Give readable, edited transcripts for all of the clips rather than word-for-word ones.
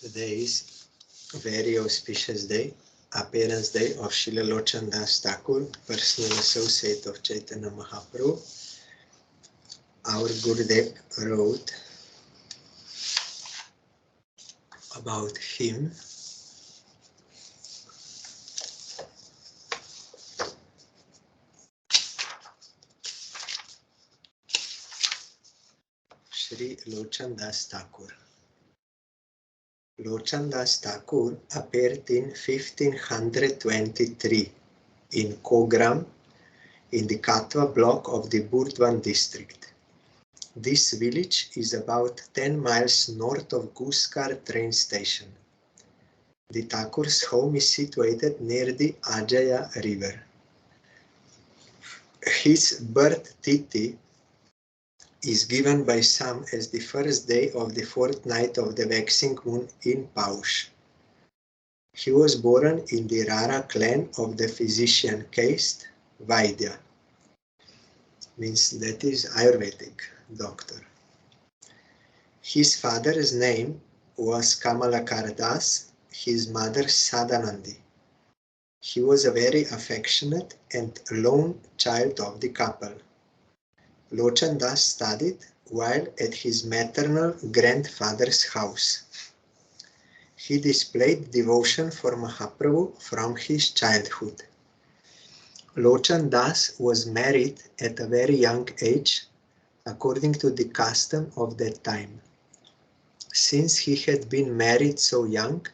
Today is a very auspicious day, appearance day of Srila Lochan Das Thakur, personal associate of Chaitanya Mahaprabhu. Our Gurudev wrote about him. Sri Lochan Das Thakur. Lochan Das Thakur appeared in 1523 in Kogram in the Katwa block of the Burdwan district. This village is about 10 miles north of Guskar train station. The Thakur's home is situated near the Ajaya river. His birth tithi is given by some as the first day of the fortnight of the waxing moon in Paush. He was born in the Rara clan of the physician caste Vaidya. Means that is Ayurvedic doctor. His father's name was Kamalakar Das, his mother Sadanandi. He was a very affectionate and lone child of the couple. Lochan Das studied while at his maternal grandfather's house. He displayed devotion for Mahaprabhu from his childhood. Lochan Das was married at a very young age, according to the custom of that time. Since he had been married so young,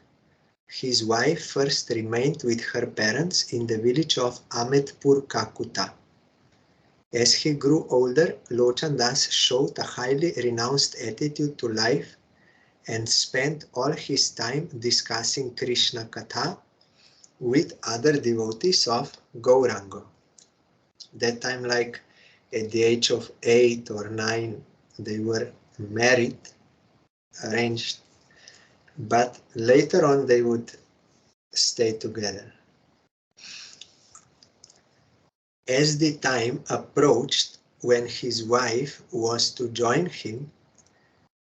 his wife first remained with her parents in the village of Ametpur Kakuta. As he grew older, Lochan Das showed a highly renounced attitude to life and spent all his time discussing Krishna Katha with other devotees of Gauranga. That time, like at the age of 8 or 9, they were married, arranged, but later on they would stay together. As the time approached when his wife was to join him,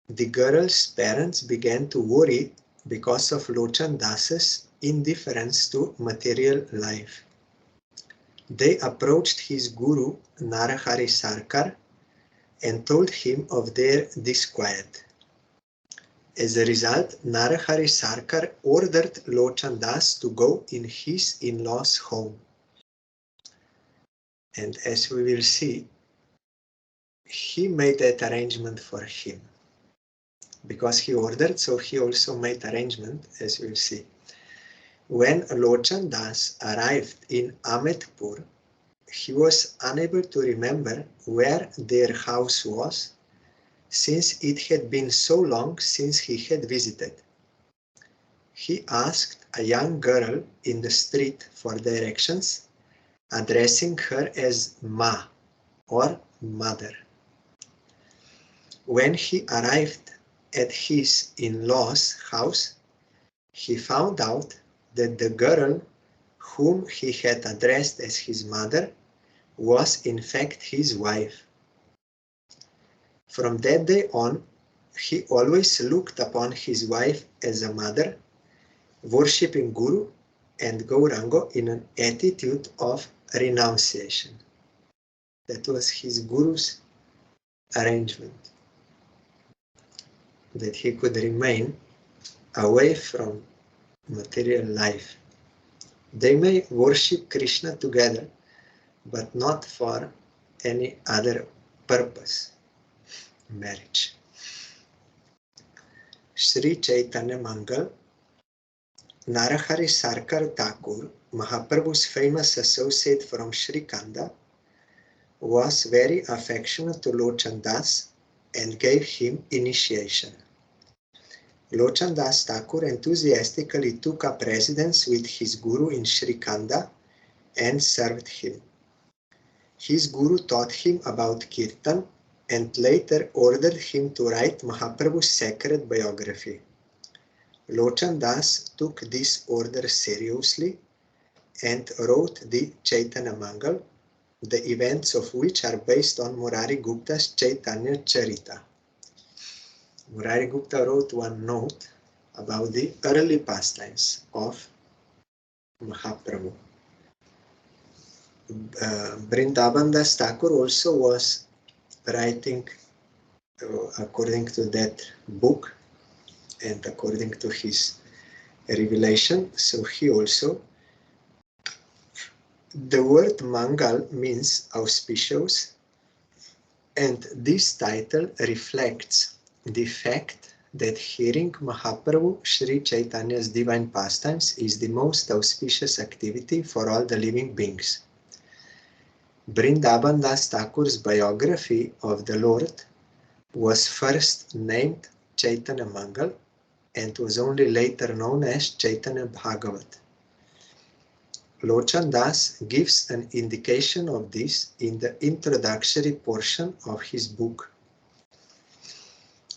the girl's parents began to worry because of Lochan Das's indifference to material life. They approached his guru Narahari Sarkar and told him of their disquiet. As a result, Narahari Sarkar ordered Lochan Das to go in his in-laws' home. And as we will see, he made that arrangement for him. Because he ordered, so he also made arrangement, as we'll see. When Lochan Das arrived in Ametpur, he was unable to remember where their house was, since it had been so long since he had visited. He asked a young girl in the street for directions, addressing her as Ma, or mother. When he arrived at his in-laws' house, he found out that the girl whom he had addressed as his mother was in fact his wife. From that day on, he always looked upon his wife as a mother, worshipping Guru and Gauranga in an attitude of renunciation. That was his Guru's arrangement, that he could remain away from material life. They may worship Krishna together, but not for any other purpose. Marriage. Sri Chaitanya Mangal. Narahari Sarkar Thakur, Mahaprabhu's famous associate from Sri Kanda, was very affectionate to Lochan Das and gave him initiation. Lochan Das Thakur enthusiastically took up residence with his guru in Sri Kanda and served him. His guru taught him about Kirtan and later ordered him to write Mahaprabhu's sacred biography. Lochan Das took this order seriously and wrote the Chaitanya Mangal, the events of which are based on Murari Gupta's Chaitanya Charita. Murari Gupta wrote one note about the early pastimes of Mahaprabhu. Vrindavan Das Thakur also was writing according to that book and according to his revelation. So he also, the word Mangal means auspicious, and this title reflects the fact that hearing Mahaprabhu Sri Chaitanya's divine pastimes is the most auspicious activity for all the living beings. Vrindavan Das Thakur's biography of the Lord was first named Chaitanya Mangal and was only later known as Chaitanya Bhagavat. Lochan Das gives an indication of this in the introductory portion of his book.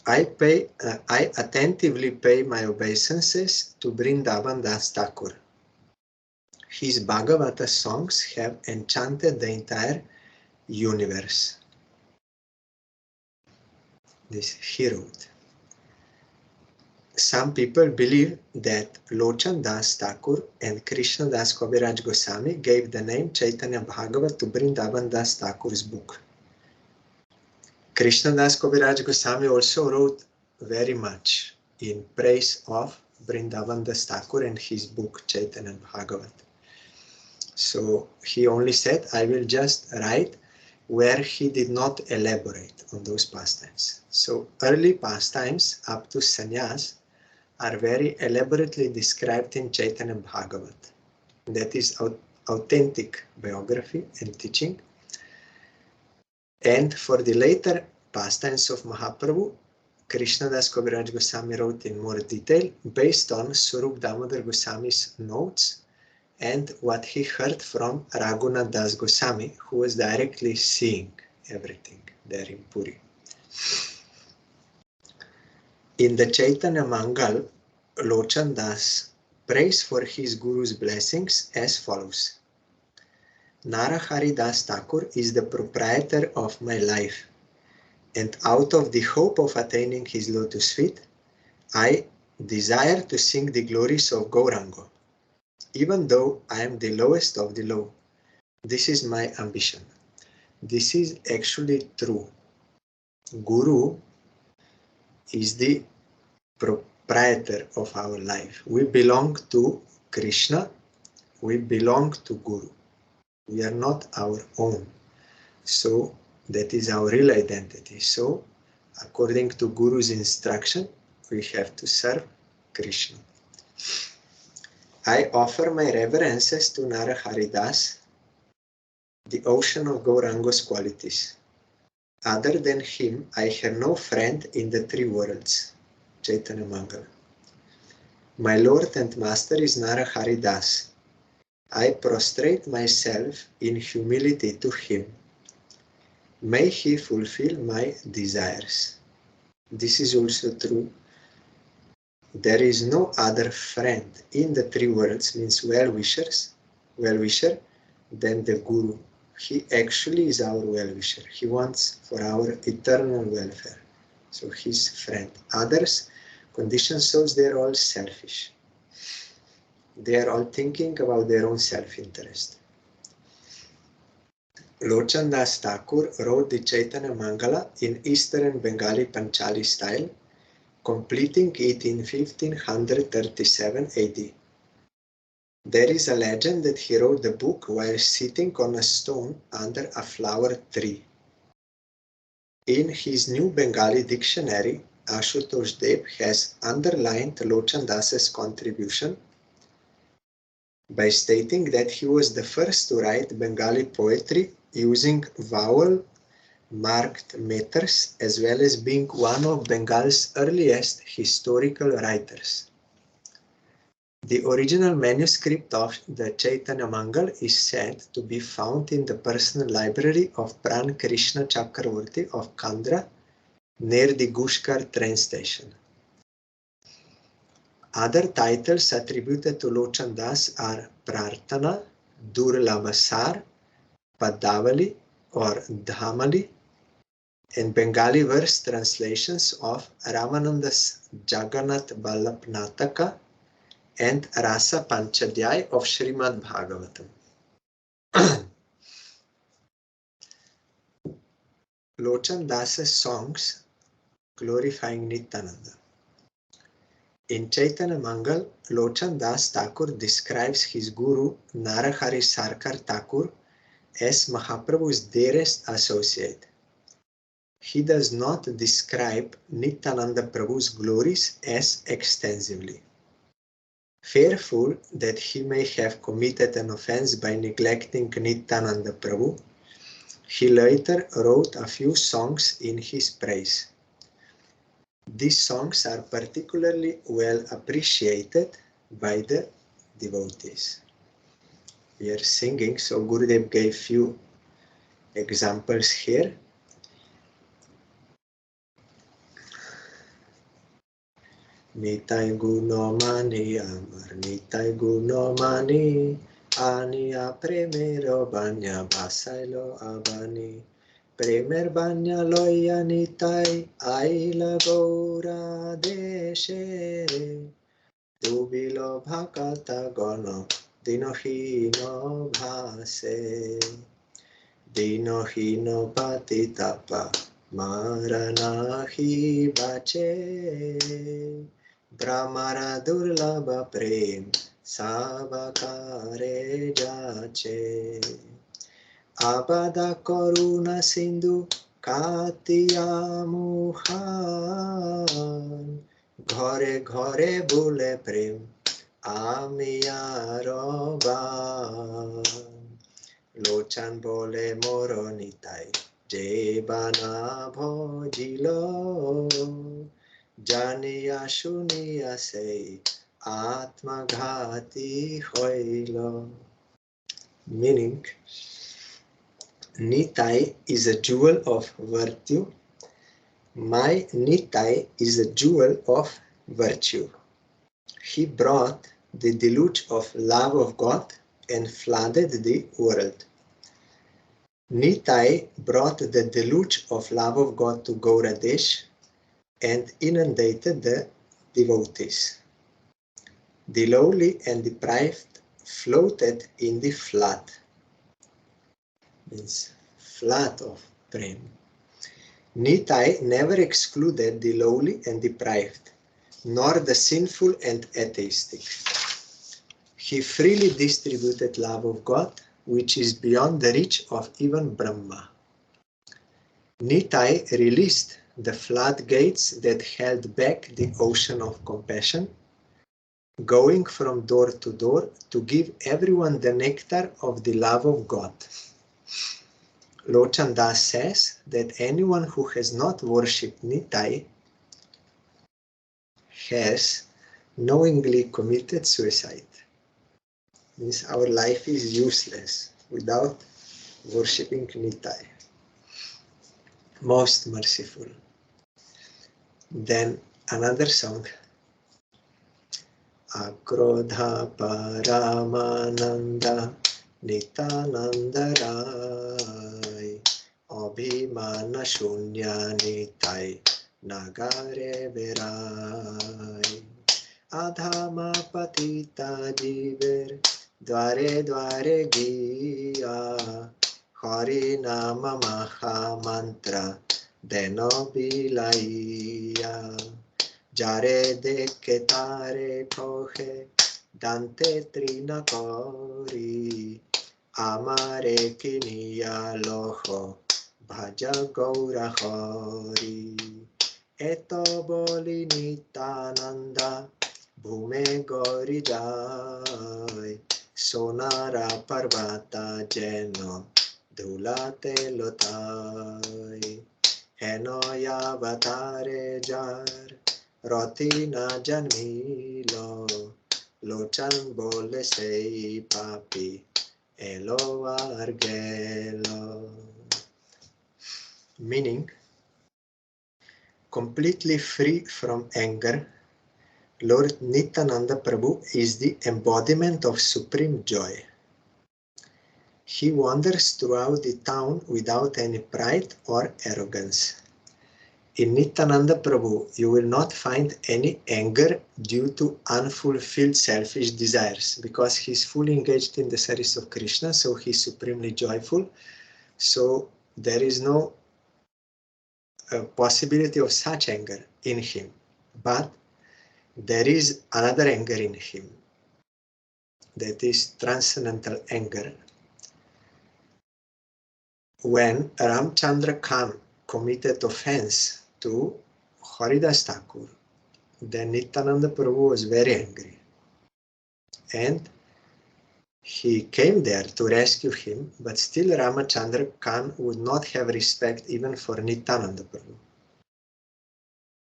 I attentively pay my obeisances to Vrindavan Das Thakur. His Bhagavata songs have enchanted the entire universe. This he wrote. Some people believe that Lochan Das Thakur and Krishna Das Kaviraj Goswami gave the name Chaitanya Bhagavat to Vrindavan Das Thakur's book. Krishna Das Kaviraj Goswami also wrote very much in praise of Vrindavan Das Thakur and his book Chaitanya Bhagavat. So he only said, I will just write where he did not elaborate on those pastimes. So early pastimes up to sannyas are very elaborately described in Chaitanya Bhagavat. That is authentic biography and teaching. And for the later pastimes of Mahaprabhu, Krishna Das Kaviraj Goswami wrote in more detail based on Swarup Damodar Goswami's notes and what he heard from Raghunath Das Goswami, who was directly seeing everything there in Puri. In the Chaitanya Mangal, Lochan Das prays for his Guru's blessings as follows. Narahari Das Thakur is the proprietor of my life, and out of the hope of attaining his lotus feet, I desire to sing the glories of Gauranga. Even though I am the lowest of the low, this is my ambition. This is actually true. Guru is the proprietor of our life. We belong to Krishna. We belong to Guru. We are not our own. So that is our real identity. So according to Guru's instruction, we have to serve Krishna. I offer my reverences to Narahari Das, the ocean of Gauranga's qualities. Other than him, I have no friend in the three worlds. Chaitanya Mangala. My Lord and Master is Narahari Das. I prostrate myself in humility to him. May he fulfill my desires. This is also true. There is no other friend in the three worlds, means well-wisher, than the Guru. He actually is our well-wisher. He wants for our eternal welfare. So he's friend. Others, condition shows they're all selfish. They are all thinking about their own self-interest. Lochan Das Thakur wrote the Chaitanya Mangala in Eastern Bengali Panchali style, completing it in 1537 AD. There is a legend that he wrote the book while sitting on a stone under a flower tree. In his New Bengali Dictionary, Ashutosh Dev has underlined Lochan Das's contribution by stating that he was the first to write Bengali poetry using vowel-marked meters, as well as being one of Bengal's earliest historical writers. The original manuscript of the Chaitanya Mangal is said to be found in the personal library of Pran Krishna Chakravarti of Kandra, near the Gushkar train station. Other titles attributed to Lochan Das are Prarthana, Durlabasar, Padavali or Dhamali, and Bengali verse translations of Ramananda's Jagannath Vallabh Nataka and Rasa Panchadhyay of Srimad Bhagavatam. Lochan Das's songs glorifying Nityananda. In Chaitanya Mangal, Lochan Das Thakur describes his guru Narahari Sarkar Thakur as Mahaprabhu's dearest associate. He does not describe Nityananda Prabhu's glories as extensively. Fearful that he may have committed an offense by neglecting Nityananda Prabhu, he later wrote a few songs in his praise. These songs are particularly well appreciated by the devotees. We are singing, so Gurudev gave few examples here. Nitai guno mani amar, nitai guno mani, ania premero banya basailo abani, premer banya loya nitai aila gaura deshe, dubilo bhakata gono dinohino bhase, dinohino patitapa maranahi bache. Brahmara durlabha prem sabakare jache. Abada koruna sindhu katiya muhan. Ghore ghore bule prem amiyaro ban. Lochan bole moro nitai jebana bhojilo. Janiya shuniya sei atma ghati hoilo. Meaning, Nitai is a jewel of virtue. My Nitai is a jewel of virtue. He brought the deluge of love of God and flooded the world. Nitai brought the deluge of love of God to Gauradesh and inundated the devotees. The lowly and deprived floated in the flood, means flood of prem. Nitai never excluded the lowly and deprived, nor the sinful and atheistic. He freely distributed love of God, which is beyond the reach of even Brahma. Nitai released the floodgates that held back the ocean of compassion, going from door to door to give everyone the nectar of the love of God. Lochan Das says that anyone who has not worshipped Nitai has knowingly committed suicide. Means our life is useless without worshipping Nitai. Most merciful. Then another song. Akrodha Paramananda Nitananda Rai Abhimana Shunya Nitai Nagare Virai Adhama Patita Jiver Dware Dware Giya Hari Nama Maha Mantra Deno Bilaiya Jare deke tare kohe dante trina kori amare kiniya loho bhaja gaura hori eto boli nitananda bhume gori jai sonara parvata jeno dhulate lotai heno yavatare jar Roti na janmilo, Lochan bole sei papi, elo argelo. Meaning, completely free from anger, Lord Nityananda Prabhu is the embodiment of supreme joy. He wanders throughout the town without any pride or arrogance. In Nityananda Prabhu, you will not find any anger due to unfulfilled selfish desires, because he's fully engaged in the service of Krishna, so he's supremely joyful. So there is no possibility of such anger in him. But there is another anger in him, that is transcendental anger. When Ramchandra Khan committed offense to Haridas Thakur, then Nityananda Prabhu was very angry. And he came there to rescue him, but still Ramachandra Khan would not have respect even for Nityananda Prabhu.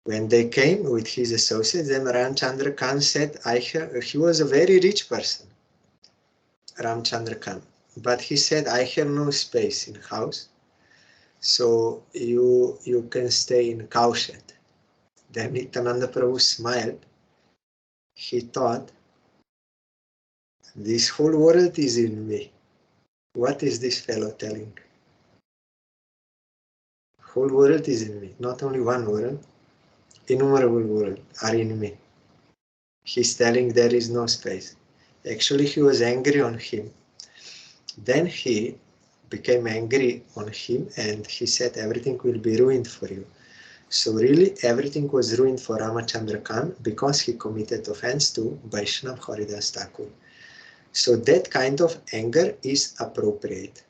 When they came with his associates, then Ramchandra Khan said, he was a very rich person, Ramchandra Khan, but he said, I have no space in house, so you can stay in cow shed. Then Nityananda Prabhu smiled. He thought, this whole world is in me. What is this fellow telling? Whole world is in me, not only one world, innumerable worlds are in me. He's telling there is no space. Actually, he was angry on him. Then he became angry on him and he said everything will be ruined for you. So really everything was ruined for Ramachandra Khan because he committed offense to Vaishnav Haridas Thakur. So that kind of anger is appropriate.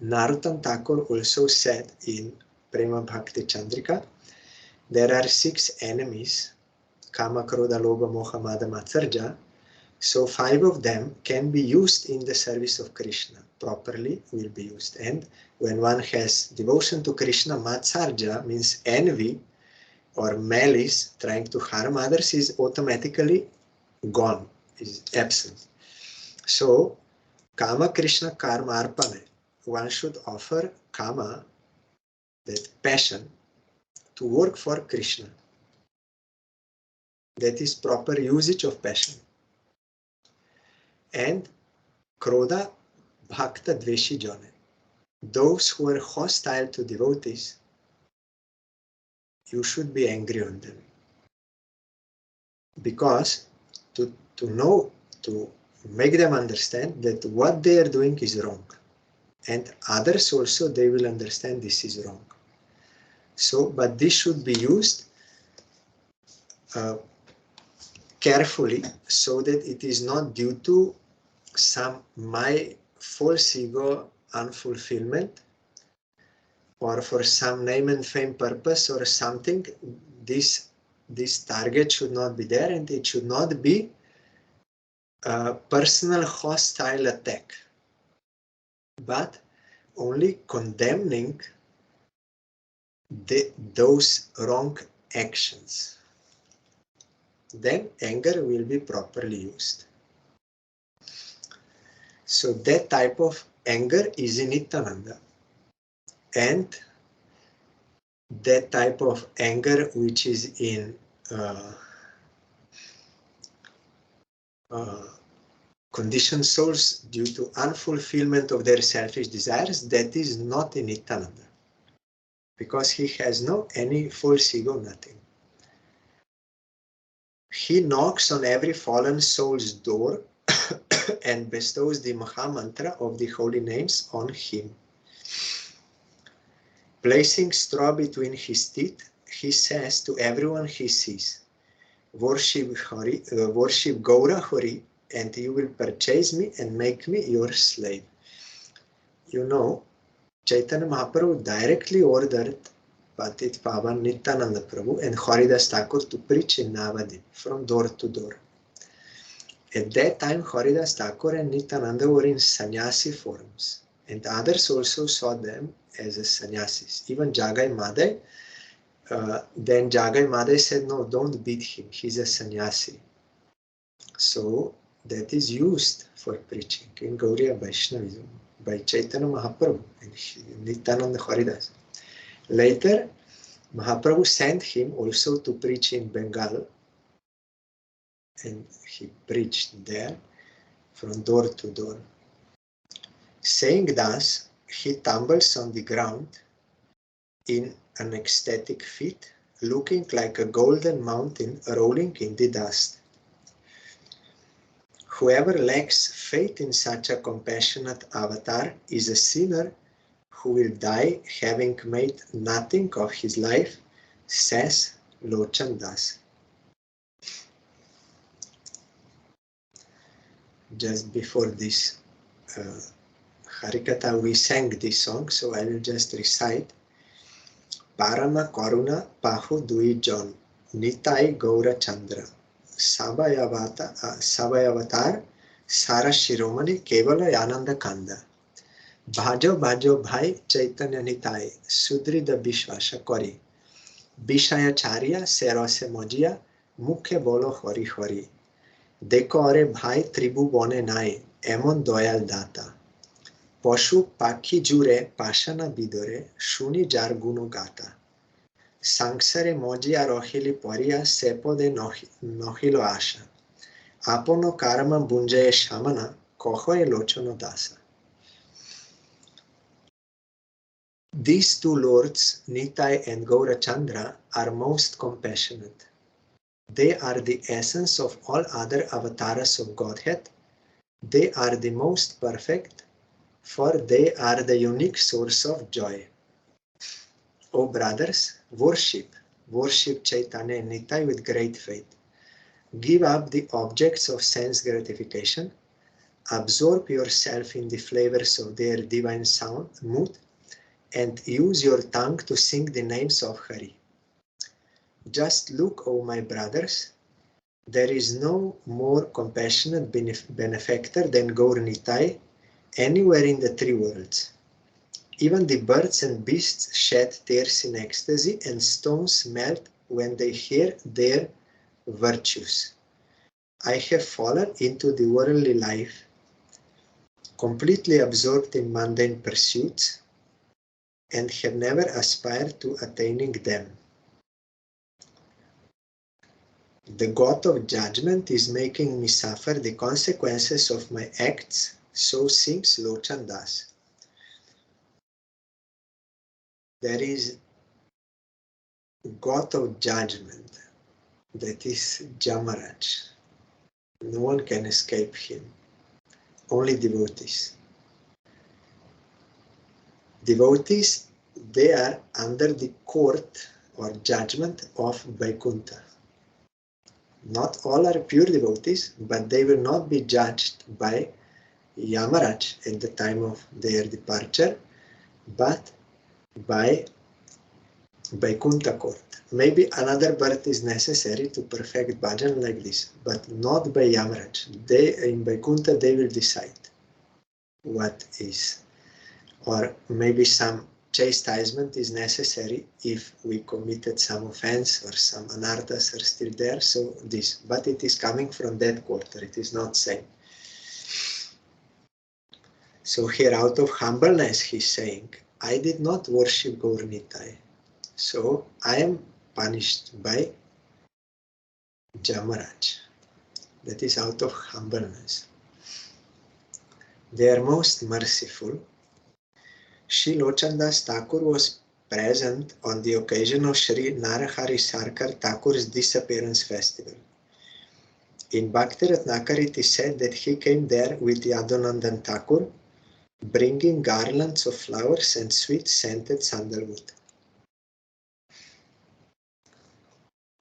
Narottam Thakur also said in Prema Bhakti Chandrika, there are 6 enemies, Kama, Krodha, Lobha, Moha, Mada, Matsarja. So 5 of them can be used in the service of Krishna, properly will be used. And when one has devotion to Krishna, Matsarja means envy or malice, trying to harm others, is automatically gone, is absent. So Kama, Krishna, Karma, Arpane, one should offer Kama, that passion, to work for Krishna. That is proper usage of passion. And Krodha, Bhakta, Dveshi, Jane. Those who are hostile to devotees, you should be angry on them. Because to make them understand that what they are doing is wrong. And others also, they will understand this is wrong. So, but this should be used carefully so that it is not due to some my false ego unfulfillment or for some name and fame purpose or something. This target should not be there, and it should not be a personal hostile attack, but only condemning those wrong actions. Then anger will be properly used. So that type of anger is in Nityananda. And that type of anger which is in conditioned souls due to unfulfillment of their selfish desires, that is not in Nityananda. Because he has no any false ego, nothing. He knocks on every fallen soul's door and bestows the Maha Mantra of the holy names on him. Placing straw between his teeth, he says to everyone he sees, worship Gaura Hari, and you will purchase me and make me your slave. You know, Chaitanya Mahaprabhu directly ordered Patit Pavan Nityananda Prabhu and Haridas Thakur to preach in Navadip from door to door. At that time, Haridas Thakur and Nityananda were in sannyasi forms, and others also saw them as sannyasis. Even Jagai Madai, then Jagai Madai said, no, don't beat him, he's a sannyasi. So that is used for preaching in Gauriya Vaishnavism by Chaitanya Mahaprabhu and Nityananda Haridas. Later, Mahaprabhu sent him also to preach in Bengal, and he preached there from door to door. Saying thus, he tumbles on the ground in an ecstatic feat, looking like a golden mountain rolling in the dust. Whoever lacks faith in such a compassionate avatar is a sinner who will die having made nothing of his life, says Lochan Das. Just before this Harikatha, we sang this song, so I will just recite. Parama Karuna Pahu Dui Jon, Nitai Gaura Chandra, Sabayavatar, Sara Shiromani Kevala Yananda Kanda. Bhajo Bhajo Bhai Chaitanya Nitai, Sudrida Bishvasha Kori, Bishaya Charya Serose Mojia, Mukhe Bolo Hori Hori. Deko Ore Bhai Tribu Bone Nai, Emon Doyal Data. পশু পাখি জুড়ে পাশানা বিদরে শুনি যার গুণগাথা সংসারে মজিয়া রহিলি পরিয়া সেপদে নহিল আশা আপন কর্ম বুঞ্জয়ে সামনা কহয়ে লোচন দাসা. These two lords, Nitai and Gaurachandra, are most compassionate. They are the essence of all other avatars of Godhead. They are the most perfect, for they are the unique source of joy. O brothers, worship Chaitanya and Nitai with great faith. Give up the objects of sense gratification, absorb yourself in the flavors of their divine sound, mood, and use your tongue to sing the names of Hari. Just look, O my brothers, there is no more compassionate benefactor than Gaur Nitai anywhere in the three worlds. Even the birds and beasts shed tears in ecstasy, and stones melt when they hear their virtues. I have fallen into the worldly life, completely absorbed in mundane pursuits, and have never aspired to attaining them. The God of judgment is making me suffer the consequences of my acts, so sings Lochan Das. There is God of judgment, that is Jamaraj. No one can escape him, only devotees. Devotees, they are under the court or judgment of Vaikuntha. Not all are pure devotees, but they will not be judged by Yamaraj at the time of their departure, but by Vaikuntha court. Maybe another birth is necessary to perfect bhajan like this, but not by Yamaraj. In Vaikuntha, they will decide what is. Or maybe some chastisement is necessary if we committed some offense or some anarthas are still there, so this. But it is coming from that quarter, it is not same. So here, out of humbleness, he is saying, I did not worship Gaur Nitai, so I am punished by Jamaraj. That is out of humbleness. They are most merciful. Shri Lochan Das Thakur was present on the occasion of Shri Narahari Sarkar Thakur's disappearance festival. In Bhakti Ratnakar it is said that he came there with Yadunandan Thakur, bringing garlands of flowers and sweet-scented sandalwood.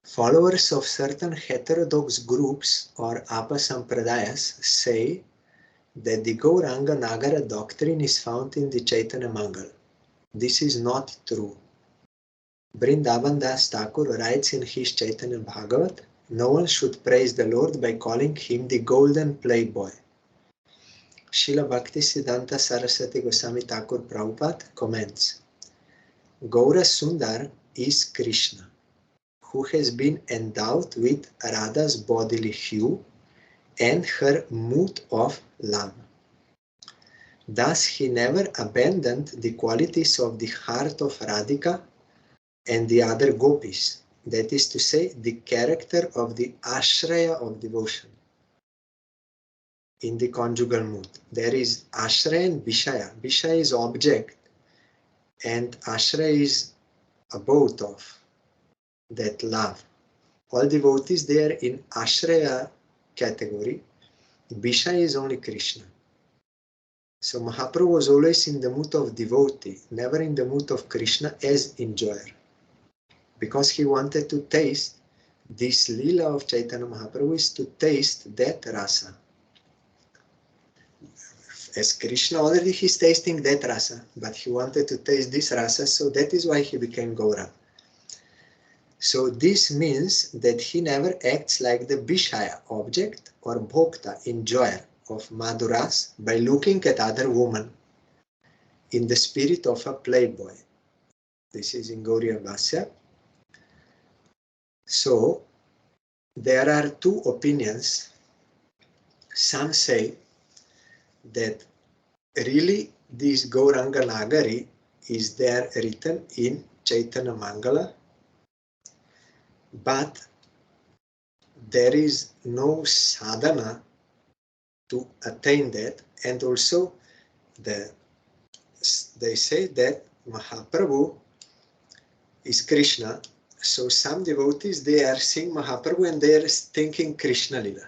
Followers of certain heterodox groups or Apasampradayas say that the Gauranga Nagara doctrine is found in the Chaitanya Mangal. This is not true. Vrindavan Das Thakur writes in his Chaitanya Bhagavat, no one should praise the Lord by calling him the golden playboy. Srila Bhaktisiddhanta Saraswati Goswami Thakur Prabhupada comments, Gaura Sundar is Krishna, who has been endowed with Radha's bodily hue and her mood of love. Thus he never abandoned the qualities of the heart of Radhika and the other gopis, that is to say, the character of the ashraya of devotion. In the conjugal mood, there is ashraya and vishaya. Vishaya is object and ashraya is abode of that love. All devotees, they are in Ashraya category. Bisha is only Krishna. So Mahaprabhu was always in the mood of devotee, never in the mood of Krishna as enjoyer. Because he wanted to taste this lila of Chaitanya Mahaprabhu, is to taste that rasa. As Krishna already he's tasting that rasa, but he wanted to taste this rasa, so that is why he became Gaura. So this means that he never acts like the Bishaya, object, or Bhokta, enjoyer of Madhuras by looking at other women in the spirit of a playboy. This is in Gauriya Bhasya. So there are two opinions. Some say that really this Gauranga Nagari is there written in Chaitanya Mangala, but there is no sadhana to attain that, and also they say that Mahaprabhu is Krishna, so some devotees, they are seeing Mahaprabhu and they are thinking Krishna Lila.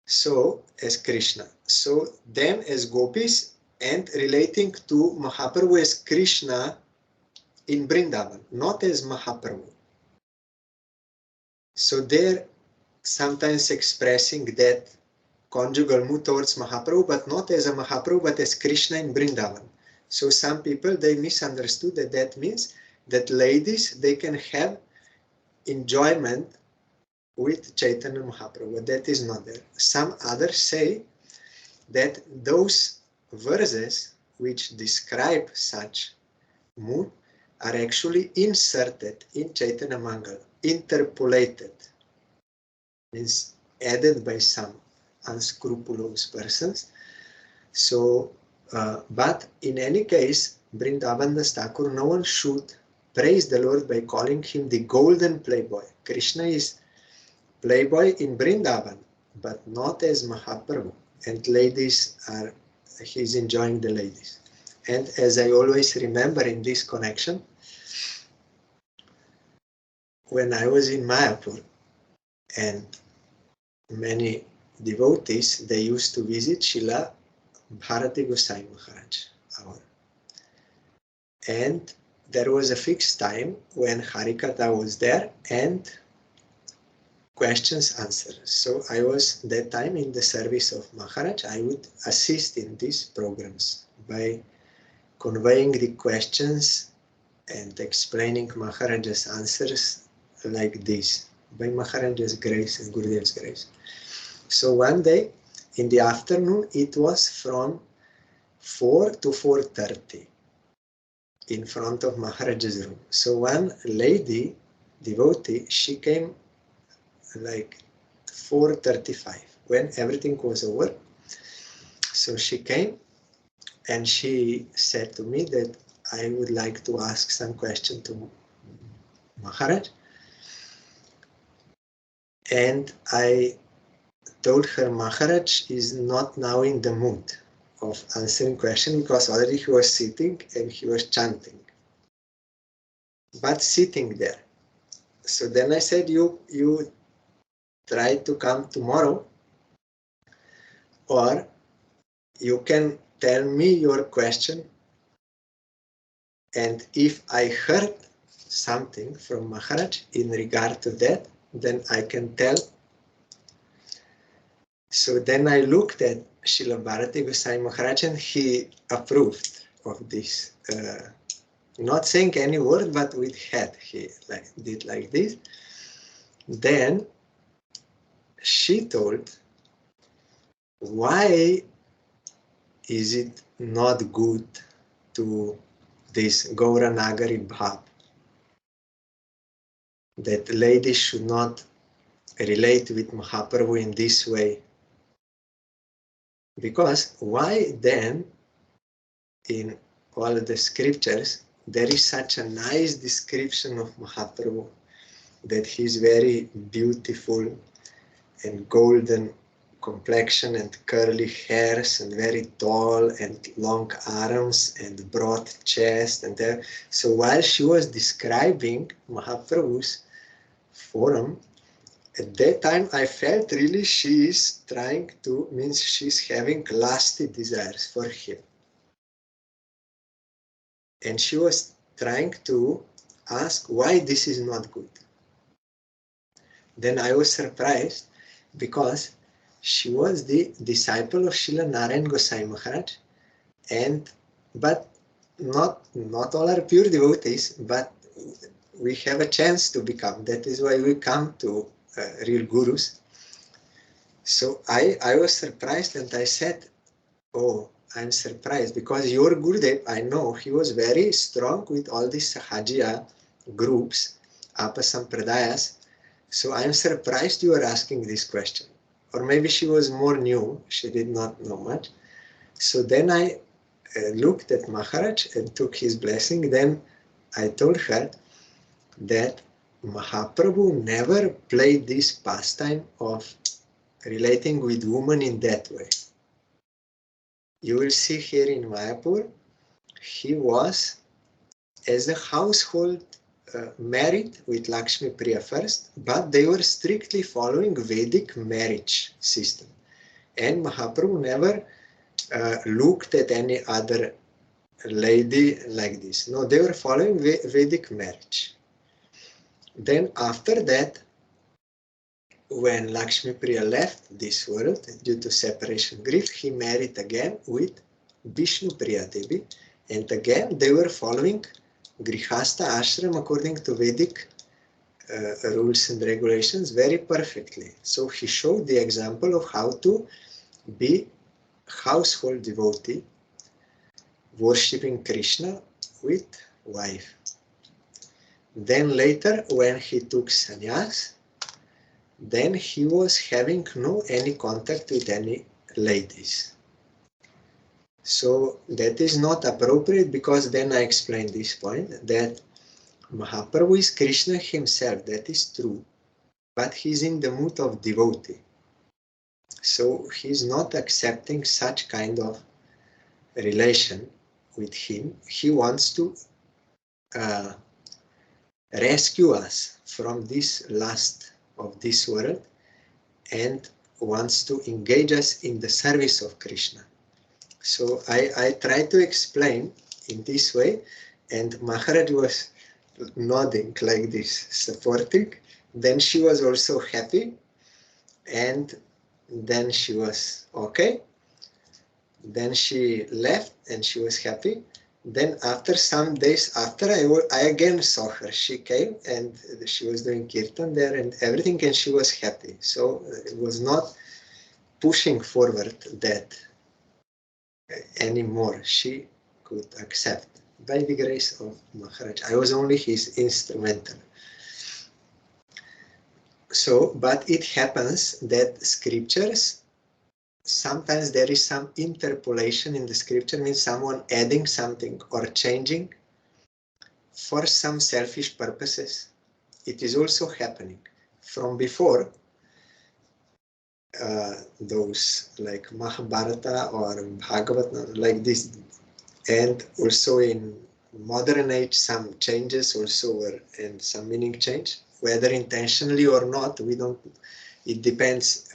So as Krishna, so them as gopis and relating to Mahaprabhu as Krishna in Vrindavan, not as Mahaprabhu. So they're sometimes expressing that conjugal mood towards Mahaprabhu, but not as a Mahaprabhu, but as Krishna in Vrindavan. So some people, they misunderstood that that means that ladies, they can have enjoyment with Chaitanya Mahaprabhu. That is not there. Some others say that those verses which describe such mood are actually inserted in Chaitanya Mangal, interpolated, means added by some unscrupulous persons. So, but in any case, Vrindavan Das Thakur, no one should praise the Lord by calling him the golden playboy. Krishna is playboy in Vrindavan, but not as Mahaprabhu. And ladies are, he's enjoying the ladies. And as I always remember in this connection, when I was in Mayapur, and many devotees, they used to visit Srila Bharati Gosai Maharaj. And there was a fixed time when Harikatha was there and questions answered. So I was that time in the service of Maharaj. I would assist in these programs by conveying the questions and explaining Maharaj's answers like this, by Maharaj's grace and Gurudev's grace. So one day in the afternoon, it was from 4 to 4:30 in front of Maharaj's room. So one lady, devotee, she came like 4:35 when everything was over. So she came and she said to me that I would like to ask some question to Maharaj. And I told her Maharaj is not now in the mood of answering question because already he was sitting and he was chanting, but sitting there. So then I said, you try to come tomorrow, or you can tell me your question, and if I heard something from Maharaj in regard to that, then I can tell. So then I looked at Srila Bharati Gosai Maharaj and he approved of this. Not saying any word, but with head, he did like this. Then she told, why is it not good to this Gaura Nagari Bhav, that ladies should not relate with Mahaprabhu in this way? Because why then in all the scriptures there is such a nice description of Mahaprabhu, that he is very beautiful and golden complexion and curly hairs and very tall and long arms and broad chest. And so while she was describing Mahaprabhu's form, at that time I felt really she is trying to, means she's having lusty desires for him. And she was trying to ask why this is not good. Then I was surprised because she was the disciple of Srila Narayan Gosai Maharaj, but not all are pure devotees, but we have a chance to become. That is why we come to real gurus. So I was surprised and I said, oh, I'm surprised because your Gurudev, I know he was very strong with all these Sahajiya groups, Apasampradayas. So I'm surprised you are asking this question. Or maybe she was more new, she did not know much. So then I looked at Maharaj and took his blessing. Then I told her that Mahaprabhu never played this pastime of relating with women in that way. You will see here in Mayapur, he was as a household married with Lakshmi Priya first, but they were strictly following Vedic marriage system. And Mahaprabhu never looked at any other lady like this. No, they were following Vedic marriage. Then after that, when Lakshmi Priya left this world due to separation grief, he married again with Vishnu Priya Devi, and again they were following Grihastha ashram according to Vedic rules and regulations very perfectly. So he showed the example of how to be household devotee, worshipping Krishna with wife. Then later, when he took sannyas, then he was having no any contact with any ladies. So that is not appropriate, because then I explained this point that Mahaprabhu is Krishna himself, that is true, but he's in the mood of devotee. So he's not accepting such kind of relation with him. He wants to rescue us from this lust of this world and wants to engage us in the service of Krishna. So I try to explain in this way, and Maharaj was nodding like this, supporting. Then she was also happy, and then she was okay. Then she left and she was happy. Then after some days after, I again saw her. She came and she was doing kirtan there and everything, and she was happy. So it was not pushing forward that anymore. She could accept by the grace of Maharaj. I was only his instrumental. So, but it happens that scriptures, sometimes there is some interpolation in the scripture, means someone adding something or changing for some selfish purposes. It is also happening. From before, those like Mahabharata or Bhagavad, like this, and also in modern age, some changes also were, and some meaning change, whether intentionally or not, we don't, it depends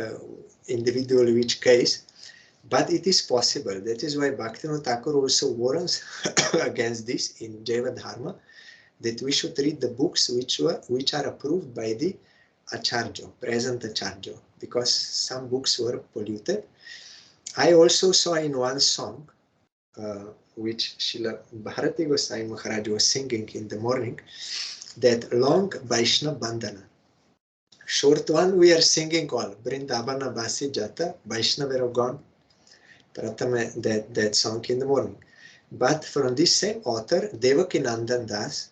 individually which case, but it is possible. That is why Bhaktivinoda Thakur also warns against this in Jaiva Dharma, that we should read the books which are approved by the Acharya, present Acharya, because some books were polluted. I also saw in one song, which Srila Bharati Gosai Maharaj was singing in the morning, that long Vaishnava Bandhana. Short one we are singing all, Brindavana Basi Jata, Vaishnava gone, Pratame, that song in the morning. But from this same author, Devaki Nandan Das,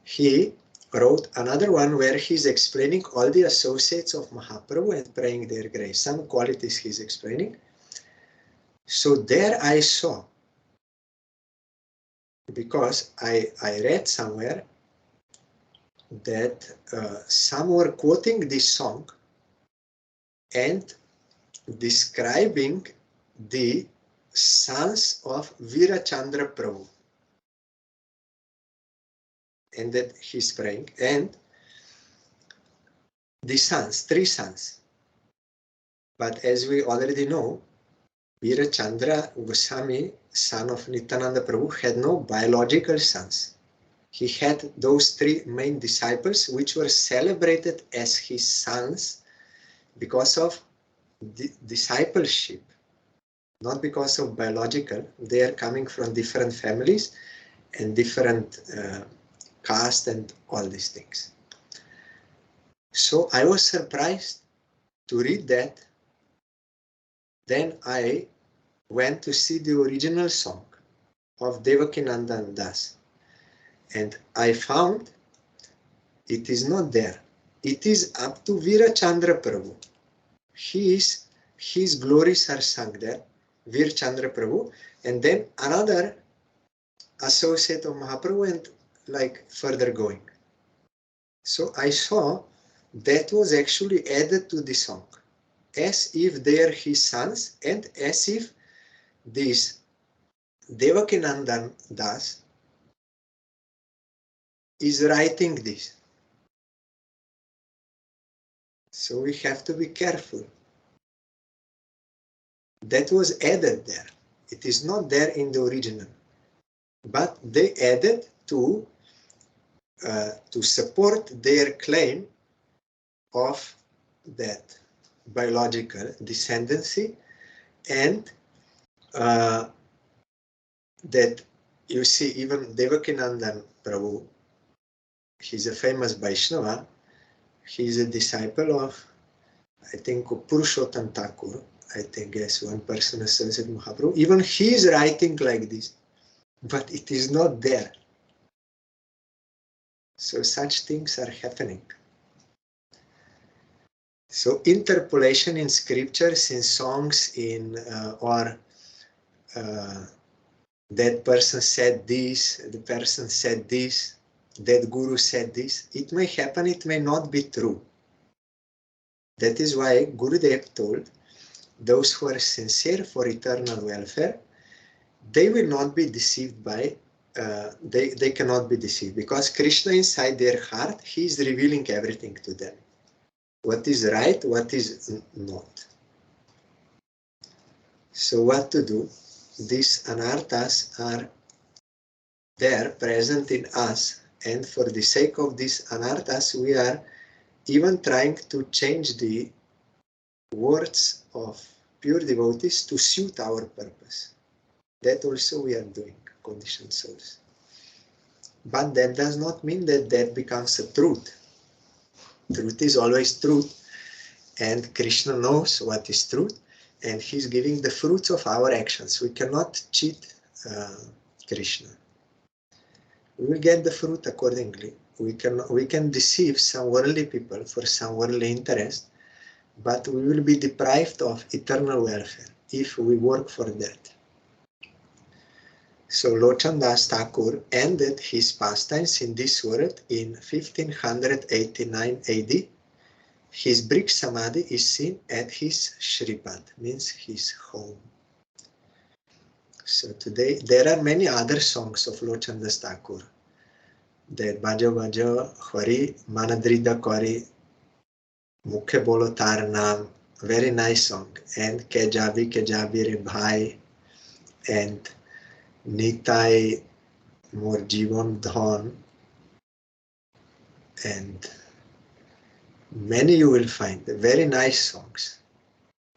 he wrote another one where he's explaining all the associates of Mahaprabhu and praying their grace. Some qualities he's explaining. So there I saw, because I read somewhere that some were quoting this song, and describing the sons of Virachandra Prabhu. And that he's praying. And the sons, 3 sons. But as we already know, Virachandra Goswami, son of Nityananda Prabhu, had no biological sons. He had those 3 main disciples, which were celebrated as his sons because of discipleship, not because of biological. They are coming from different families and different caste and all these things. So I was surprised to read that. Then I went to see the original song of Devakinandan Das, and I found it is not there. It is up to Virachandra Prabhu. His glories are sung there, Virachandra Prabhu, and then another associate of Mahaprabhu, and like further going. So I saw that was actually added to the song, as if they are his sons, and as if this Devakinandan Das is writing this. So we have to be careful. That was added there. It is not there in the original, but they added to support their claim of that biological descendancy, and that you see even Devakinandan Prabhu, he's a famous Vaishnava. He's a disciple of, I think, Purushottam Thakur. I think as one person associated with Mahaprabhu. Even he is writing like this, but it is not there. So such things are happening. So interpolation in scriptures, in songs, in that person said this, the person said this, that guru said this. It may happen, it may not be true. That is why Gurudev told those who are sincere for eternal welfare, they will not be deceived by, they cannot be deceived, because Krishna inside their heart, he is revealing everything to them. What is right, what is not. So what to do? These anarthas are there, present in us, and for the sake of these anarthas, we are even trying to change the words of pure devotees to suit our purpose. That also we are doing, conditioned souls. But that does not mean that that becomes a truth. Truth is always truth, and Krishna knows what is truth, and he's giving the fruits of our actions. We cannot cheat Krishna. We will get the fruit accordingly. We can deceive some worldly people for some worldly interest, but we will be deprived of eternal welfare if we work for that. So Lochan Das Thakur ended his pastimes in this world in 1589 AD. His brick samadhi is seen at his Shripad, means his home. So today there are many other songs of Lochan Das Thakur. That Bajo Bajo Hori Manadrida Kori Mukhe Bolo Tar Naam, very nice song, and Kejabi Re Bhai, and Nitai Mor Jivan Dhan, and many you will find very nice songs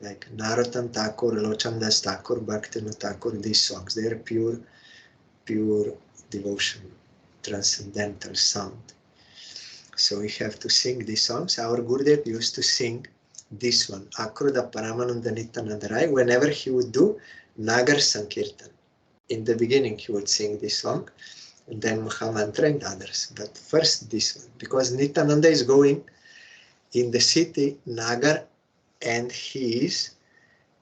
like Narottam Thakur, Lochan Das Thakur, Bhaktivinoda Thakur. These songs, they are pure devotion, transcendental sound. So we have to sing these songs. Our Gurudev used to sing this one, Akruda Paramananda Nityananda Rai, whenever he would do Nagar Sankirtan. In the beginning he would sing this song, and then Mahamantra and others. But first this one, because Nityananda is going in the city, Nagar, and he is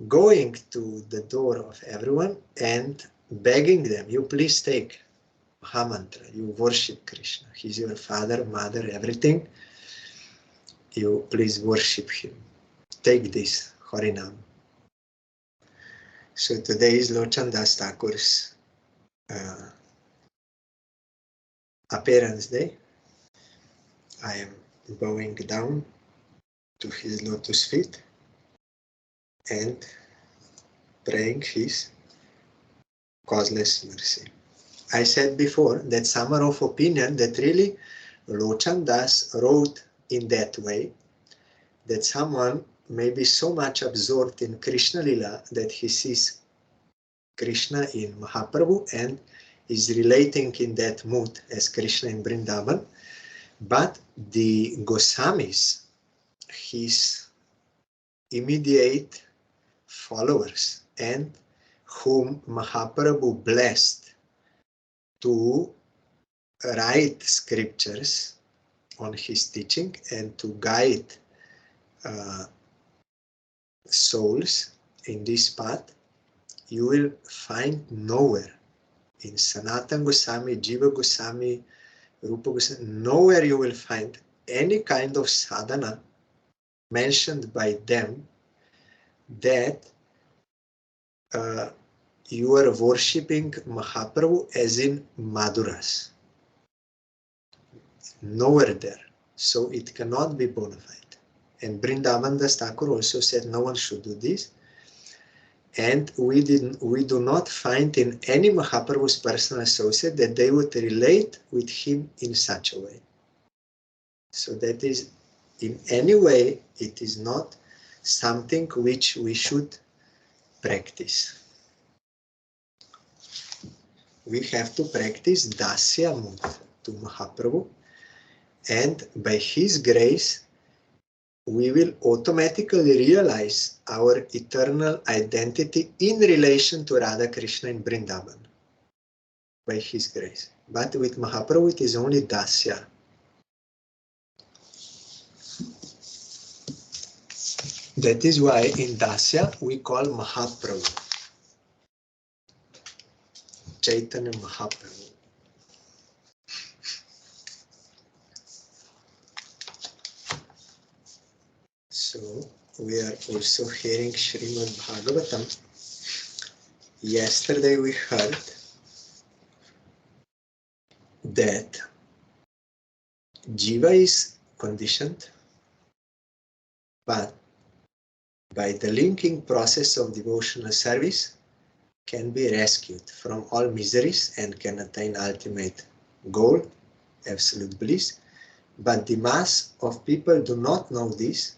going to the door of everyone and begging them, you please take Mahamantra, you worship Krishna. He's your father, mother, everything. You please worship him. Take this Harinam. So today is Lochan Thakur's appearance day. I am bowing down to his lotus feet and praying his causeless mercy. I said before that some are of opinion that really Lochan Das wrote in that way, that someone may be so much absorbed in Krishna Lila that he sees Krishna in Mahaprabhu and is relating in that mood as Krishna in Vrindavan. But the Goswamis, his immediate followers and whom Mahaprabhu blessed to write scriptures on his teaching and to guide souls in this path, you will find nowhere in Sanatana Goswami, Jiva Goswami, Rupa Goswami, nowhere you will find any kind of sadhana mentioned by them that you are worshipping Mahaprabhu as in Maduras. Nowhere there. So it cannot be bona fide. And Vrindavan Das Thakur also said no one should do this. And we do not find in any Mahaprabhu's personal associate that they would relate with him in such a way. So that is, in any way, it is not something which we should practice. We have to practice Dasya mood to Mahaprabhu, and by his grace, we will automatically realize our eternal identity in relation to Radha Krishna in Vrindavan, by his grace. But with Mahaprabhu, it is only Dasya. That is why in Dasya, we call Mahaprabhu Chaitanya Mahaprabhu. So, we are also hearing Srimad Bhagavatam. Yesterday we heard that Jiva is conditioned, but by the linking process of devotional service can be rescued from all miseries and can attain ultimate goal, absolute bliss. But the mass of people do not know this,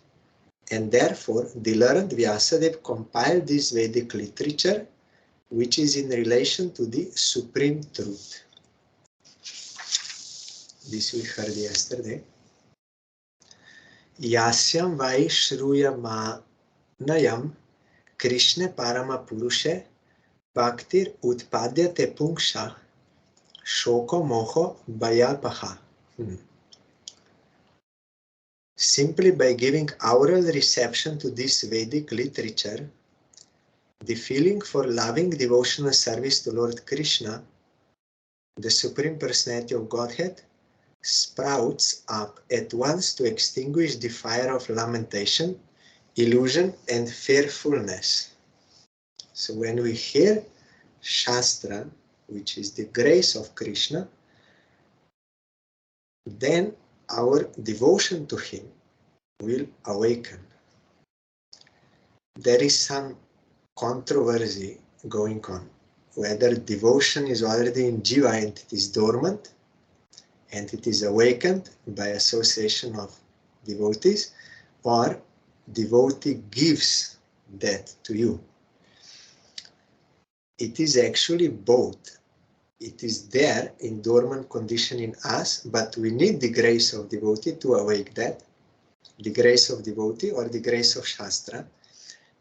and therefore the learned Vyasadeva compiled this Vedic literature which is in relation to the supreme truth. This we heard yesterday. Yasyam vai shruyamanayam Krishna parama purushe bhaktir utpadyate punksha shoko moho bhayapaha. Simply by giving oral reception to this Vedic literature, the feeling for loving devotional service to Lord Krishna, the Supreme Personality of Godhead, sprouts up at once to extinguish the fire of lamentation, illusion, and fearfulness. So when we hear Shastra, which is the grace of Krishna, then our devotion to him will awaken. There is some controversy going on, whether devotion is already in Jiva and it is dormant, and it is awakened by association of devotees, or devotee gives that to you. It is actually both. It is there in dormant condition in us, but we need the grace of devotee to awake that, the grace of devotee or the grace of Shastra.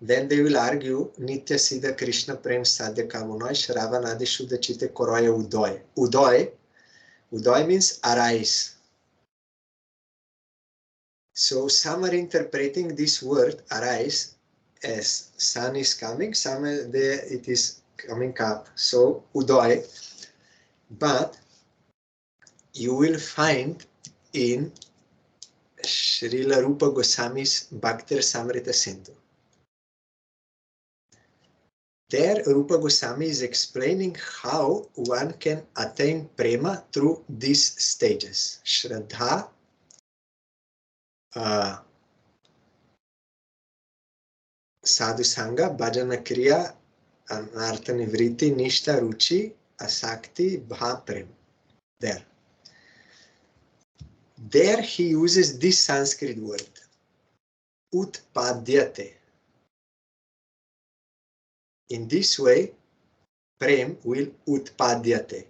Then they will argue, Nitya Siddha Krishna Prem Sadhya Kavunoi Shravanadi Shuddha Chitte Koroya Udoy. Udoy means arise. So some are interpreting this word arise as sun is coming, some there it is coming up. So Udoy. But you will find in Srila Rupa Goswami's Bhakti Samrita Sindhu There, Rupa Goswami is explaining how one can attain prema through these stages. Shraddha, Sadhu Sangha, Bhajana Kriya, Anartha Nivriti, Nishta Ruchi, Asakti, Bha Prem. There. There he uses this Sanskrit word, Utpadyate. In this way, Prem will Utpadyate.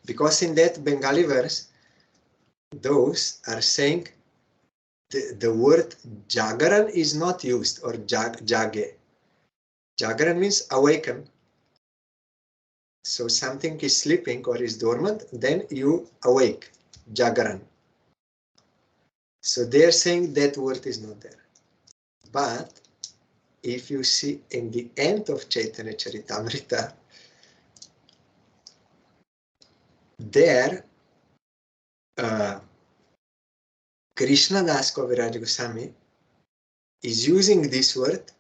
Because in that Bengali verse, those are saying the word Jagaran is not used, or Jage. Jagaran means awaken. So something is sleeping or is dormant, then you awake. Jagaran. So they are saying that word is not there. But if you see in the end of Chaitanya Charitamrita, there Krishna Das Kaviraj Goswami is using this word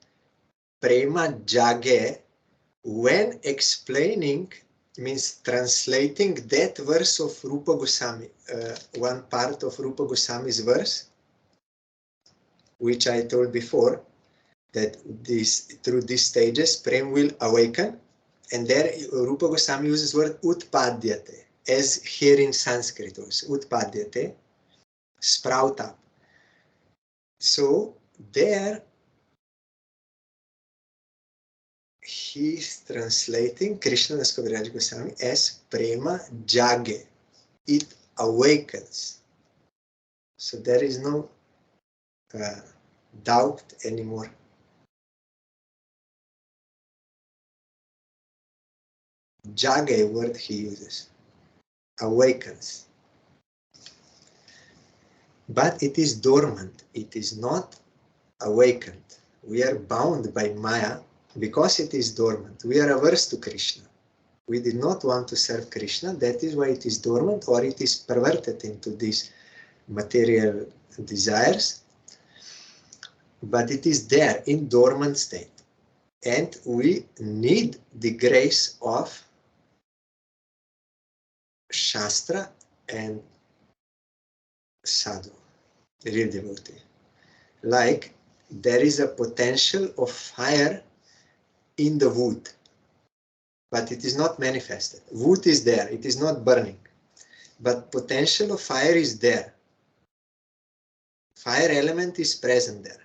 Prema Jage when explaining, means translating that verse of Rupa Goswami, one part of Rupa Goswami's verse, which I told before, that through these stages, Prem will awaken, and there Rupa Goswami uses word Utpadyate, as here in Sanskrit also, Utpadyate, sprout up. So there he is translating Krishna Das Kaviraj Goswami as Prema Jage. It awakens. So there is no doubt anymore. Jage word he uses. Awakens. But it is dormant. It is not awakened. We are bound by Maya because it is dormant. We are averse to Krishna. We did not want to serve Krishna. That is why it is dormant, or it is perverted into these material desires. But it is there in dormant state. And we need the grace of Shastra and Sadhu, real devotee. Like there is a potential of fire in the wood, but it is not manifested. Wood is there, it is not burning, but potential of fire is there. Fire element is present there.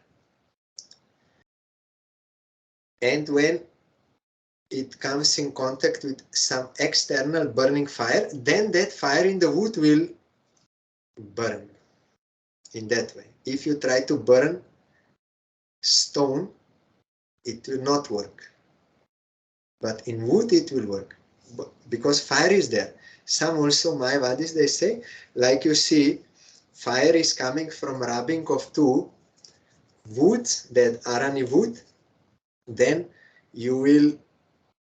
And when it comes in contact with some external burning fire, then that fire in the wood will burn in that way. If you try to burn stone, it will not work. But in wood it will work, because fire is there. Some also Mayavadis, they say, like you see, fire is coming from rubbing of two woods, that arani wood, then you will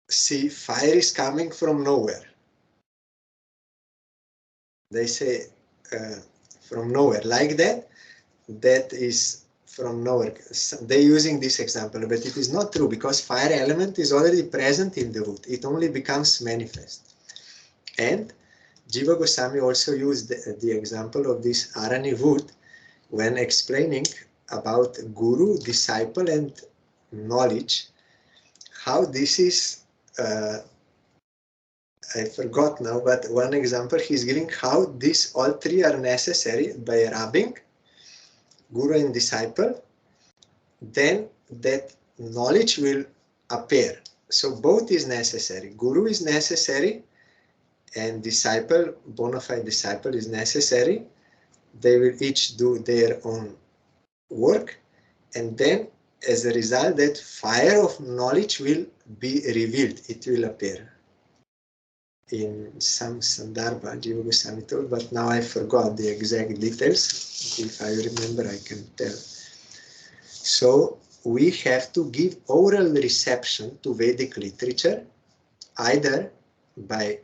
see fire is coming from nowhere. They say from nowhere, like that, that is from nowhere. They're using this example, but it is not true, because fire element is already present in the wood. It only becomes manifest. And Jiva Goswami also used the example of this arani wood when explaining about guru, disciple, and knowledge. How this is, I forgot now, but one example he's giving how these all three are necessary by rubbing, guru and disciple, then that knowledge will appear. So both is necessary. Guru is necessary and disciple, bona fide disciple is necessary. They will each do their own work, and then as a result that fire of knowledge will be revealed, it will appear. In some Sandarbha, Jiva Goswami told, but now I forgot the exact details. If I remember, I can tell. So we have to give oral reception to Vedic literature, either by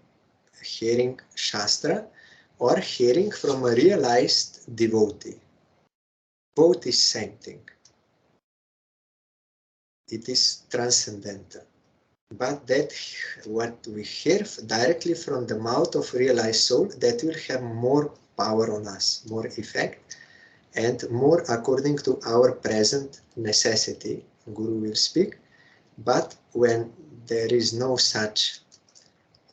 hearing Shastra or hearing from a realized devotee. Both is same thing. it is transcendental. But that what we hear directly from the mouth of realized soul, that will have more power on us, more effect, and more according to our present necessity. Guru will speak. But when there is no such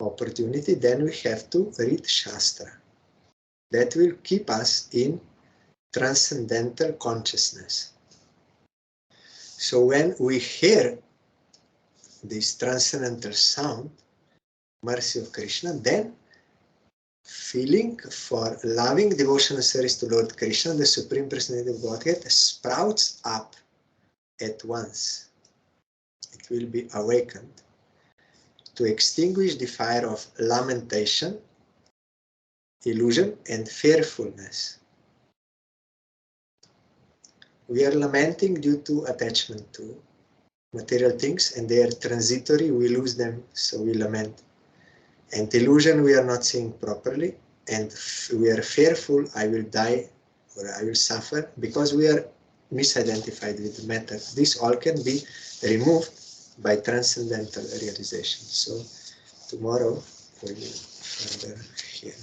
opportunity, then we have to read Shastra. That will keep us in transcendental consciousness. So when we hear this transcendental sound, mercy of Krishna, then feeling for loving devotional service to Lord Krishna, the Supreme Personality of Godhead, sprouts up at once. It will be awakened to extinguish the fire of lamentation, illusion, and fearfulness. We are lamenting due to attachment to material things, and they are transitory, we lose them, so we lament. And illusion we are not seeing properly, and we are fearful, I will die or I will suffer, because we are misidentified with the matter. This all can be removed by transcendental realization. So tomorrow we will further hear.